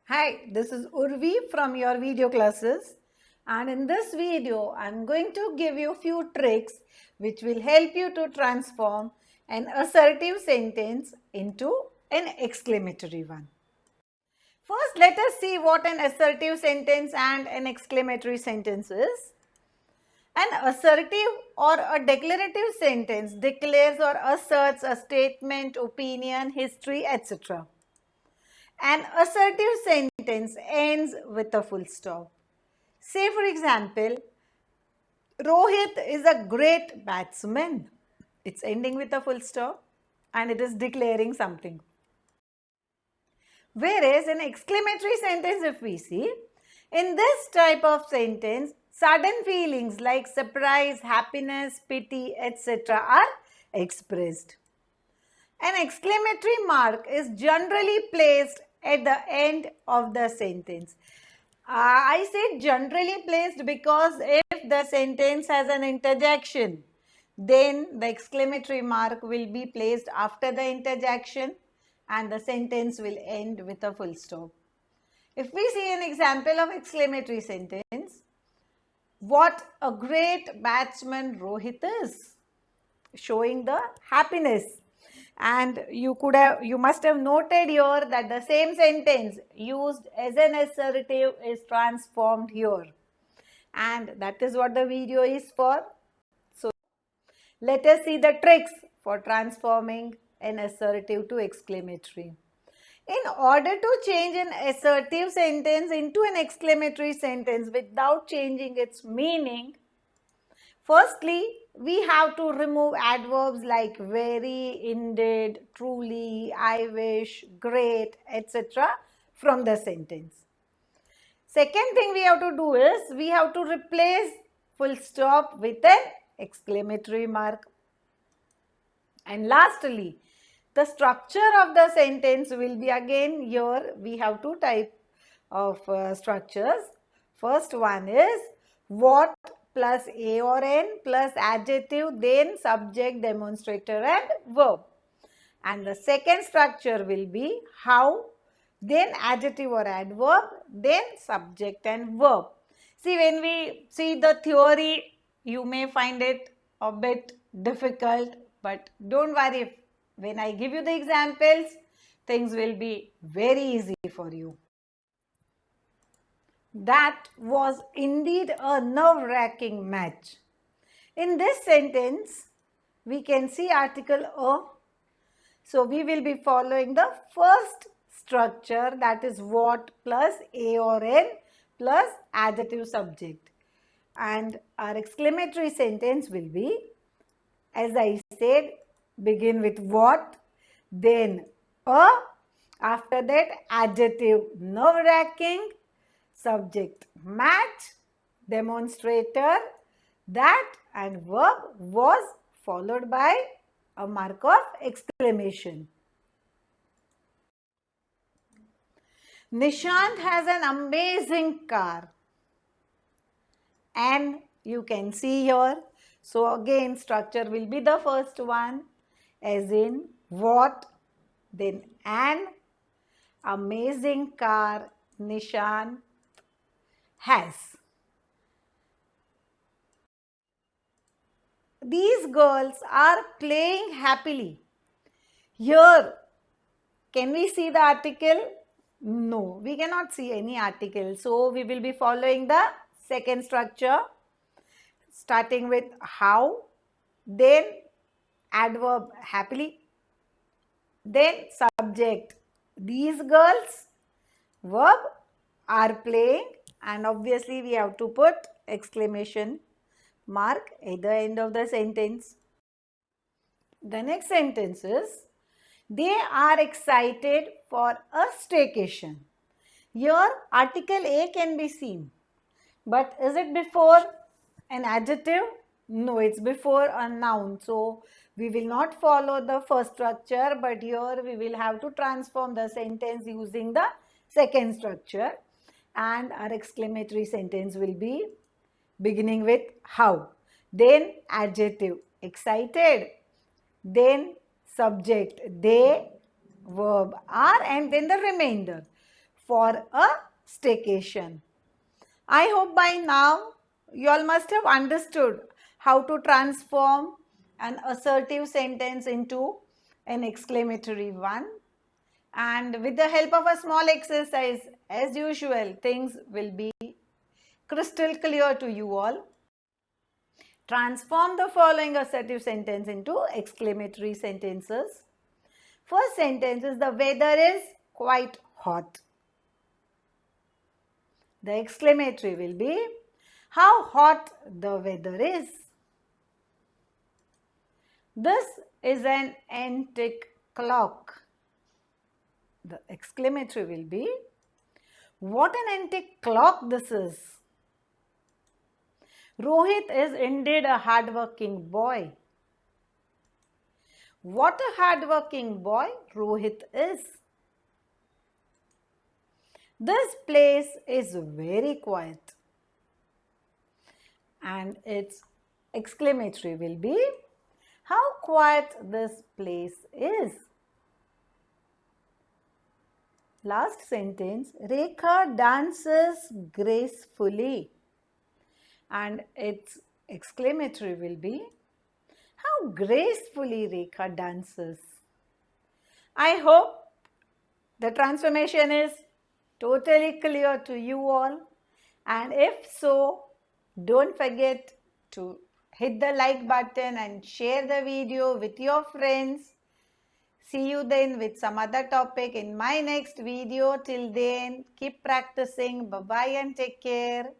Hi, this is Urvi from your video classes, and in this video I am going to give you few tricks which will help you to transform an assertive sentence into an exclamatory one. First, let us see what an assertive sentence and an exclamatory sentence is. An assertive or a declarative sentence declares or asserts a statement, opinion, history, etc. An assertive sentence ends with a full stop. Say for example, Rohit is a great batsman. It's ending with a full stop and it is declaring something. Whereas an exclamatory sentence, if we see, in this type of sentence, sudden feelings like surprise, happiness, pity, etc. are expressed. An exclamatory mark is generally placed at the end of the sentence. I say generally placed because if the sentence has an interjection, then the exclamatory mark will be placed after the interjection and the sentence will end with a full stop. If we see an example of exclamatory sentence, what a great batsman Rohit is, showing the happiness. And you must have noted here that the same sentence used as an assertive is transformed here, and that is what the video is for. So let us see the tricks for transforming an assertive to exclamatory. In order to change an assertive sentence into an exclamatory sentence without changing its meaning, firstly, we have to remove adverbs like very, indeed, truly, I wish, great, etc. from the sentence. Second thing we have to do is we have to replace full stop with an exclamatory mark. And lastly, the structure of the sentence will be again here we have two types of structures. First one is what plus a or n plus adjective, then subject, demonstrator and verb. And the second structure will be how, then adjective or adverb, then subject and verb. See, when we see the theory, you may find it a bit difficult, but don't worry. When I give you the examples, things will be very easy for you. That was indeed a nerve-wracking match. In this sentence, we can see article a. So, we will be following the first structure, that is what plus a or n plus adjective subject. And our exclamatory sentence will be, as I said, begin with what, then a, after that adjective nerve-wracking, subject match, demonstrator that, and verb was followed by a mark of exclamation. Nishant has an amazing car, and you can see here. So again structure will be the first one, as in what, then an amazing car Nishant has. These girls are playing happily. Here, can we see the article? No, we cannot see any article. So, we will be following the second structure, starting with how, then adverb happily, then subject these girls, verb are playing, and obviously we have to put exclamation mark at the end of the sentence. The next sentence is, they are excited for a staycation. Here article A can be seen, but is it before an adjective? No, it's before a noun. So we will not follow the first structure, but here we will have to transform the sentence using the second structure, and our exclamatory sentence will be beginning with how, then adjective excited, then subject they, verb are, and then the remainder. for a staycation. I hope by now you all must have understood how to transform an assertive sentence into an exclamatory one. And with the help of a small exercise, as usual, things will be crystal clear to you all. Transform the following assertive sentence into exclamatory sentences. First sentence is the weather is quite hot. The exclamatory will be how hot the weather is. This is an antique clock. The exclamatory will be what an antique clock this is. Rohit is indeed a hardworking boy. What a hardworking boy Rohit is. This place is very quiet. And its exclamatory will be how quiet this place is. Last sentence, Rekha dances gracefully. And its exclamatory will be how gracefully Rekha dances. I hope the transformation is totally clear to you all. And if so, don't forget to hit the like button and share the video with your friends. See you then with some other topic in my next video. Till then, keep practicing. Bye-bye and take care.